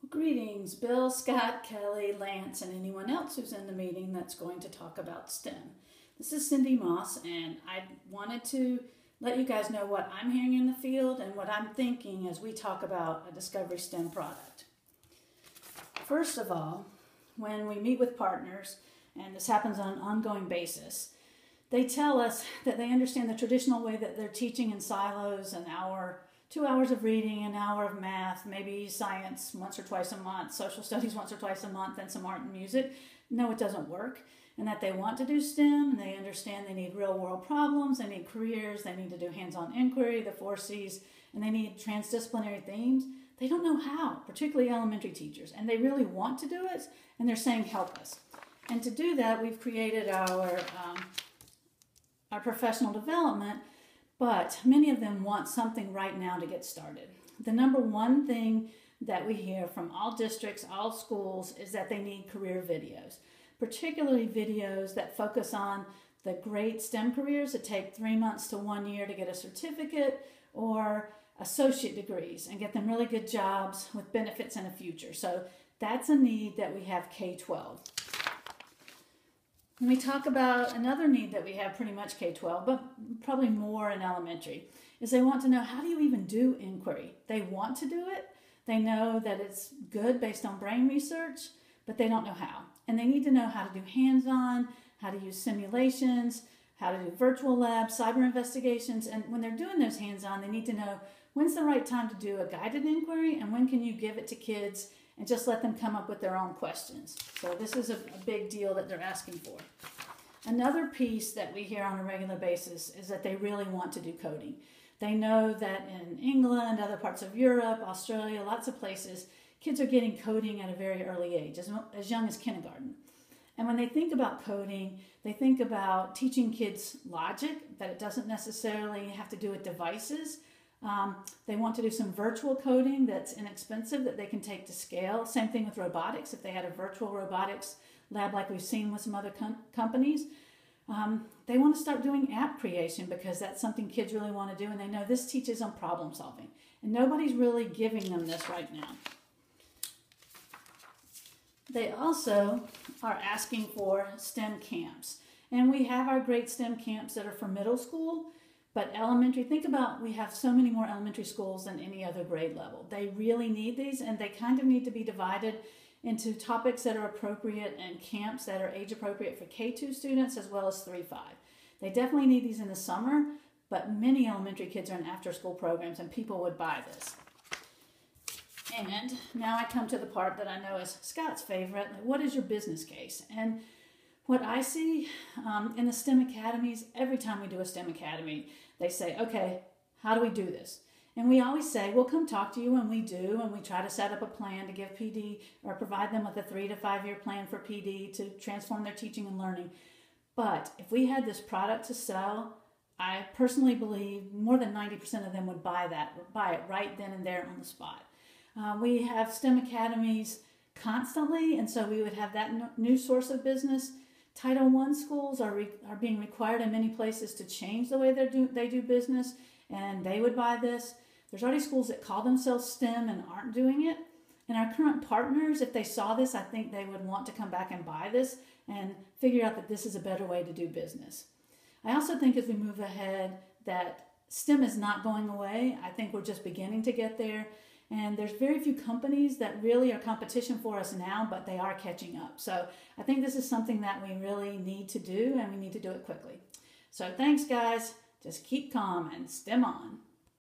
Greetings, Bill, Scott, Kelly, Lance, and anyone else who's in the meeting that's going to talk about STEM. This is Cindy Moss, and I wanted to let you guys know what I'm hearing in the field and what I'm thinking as we talk about a Discovery STEM product. First of all, when we meet with partners, and this happens on an ongoing basis, they tell us that they understand the traditional way that they're teaching in silos, an hour, 2 hours of reading, an hour of math, maybe science once or twice a month, social studies once or twice a month, and some art and music. No, it doesn't work. And that they want to do STEM, and they understand they need real world problems, they need careers, they need to do hands-on inquiry, the 4 C's, and they need transdisciplinary themes. They don't know how, particularly elementary teachers, and they really want to do it, and they're saying, help us. And to do that, we've created our professional development, but many of them want something right now to get started. The number one thing that we hear from all districts, all schools, is that they need career videos, particularly videos that focus on the great STEM careers that take 3 months to 1 year to get a certificate or associate degrees and get them really good jobs with benefits in the future. So that's a need that we have K-12. When we talk about another need that we have pretty much K-12, but probably more in elementary, is they want to know, how do you even do inquiry? They want to do it. They know that it's good based on brain research, but they don't know how. And they need to know how to do hands-on, how to use simulations, how to do virtual labs, cyber investigations. And when they're doing those hands-on, they need to know when's the right time to do a guided inquiry and when can you give it to kids and just let them come up with their own questions. So this is a big deal that they're asking for. Another piece that we hear on a regular basis is that they really want to do coding. They know that in England, other parts of Europe, Australia, lots of places, kids are getting coding at a very early age, as young as kindergarten. And when they think about coding, they think about teaching kids logic, that it doesn't necessarily have to do with devices. They want to do some virtual coding that's inexpensive that they can take to scale. Same thing with robotics. If they had a virtual robotics lab like we've seen with some other companies, they want to start doing app creation because that's something kids really want to do, and they know this teaches them problem solving. And nobody's really giving them this right now. They also are asking for STEM camps. And we have our great STEM camps that are for middle school. But elementary, think about, we have so many more elementary schools than any other grade level. They really need these, and they kind of need to be divided into topics that are appropriate and camps that are age appropriate for K-2 students as well as 3-5. They definitely need these in the summer, but many elementary kids are in after-school programs, and people would buy this. And now I come to the part that I know is Scott's favorite. What is your business case? And what I see in the STEM academies, every time we do a STEM academy, they say, okay, how do we do this? And we always say, we'll come talk to you, and we do, and we try to set up a plan to give PD or provide them with a 3 to 5 year plan for PD to transform their teaching and learning. But if we had this product to sell, I personally believe more than 90% of them would buy it right then and there on the spot. We have STEM academies constantly, and so we would have that new source of business. Title I schools are being required in many places to change the way they do business, and they would buy this. There's already schools that call themselves STEM and aren't doing it. And our current partners, if they saw this, I think they would want to come back and buy this and figure out that this is a better way to do business. I also think as we move ahead that STEM is not going away. I think we're just beginning to get there. And there's very few companies that really are competition for us now, but they are catching up. So I think this is something that we really need to do, and we need to do it quickly. So thanks, guys. Just keep calm and STEM on.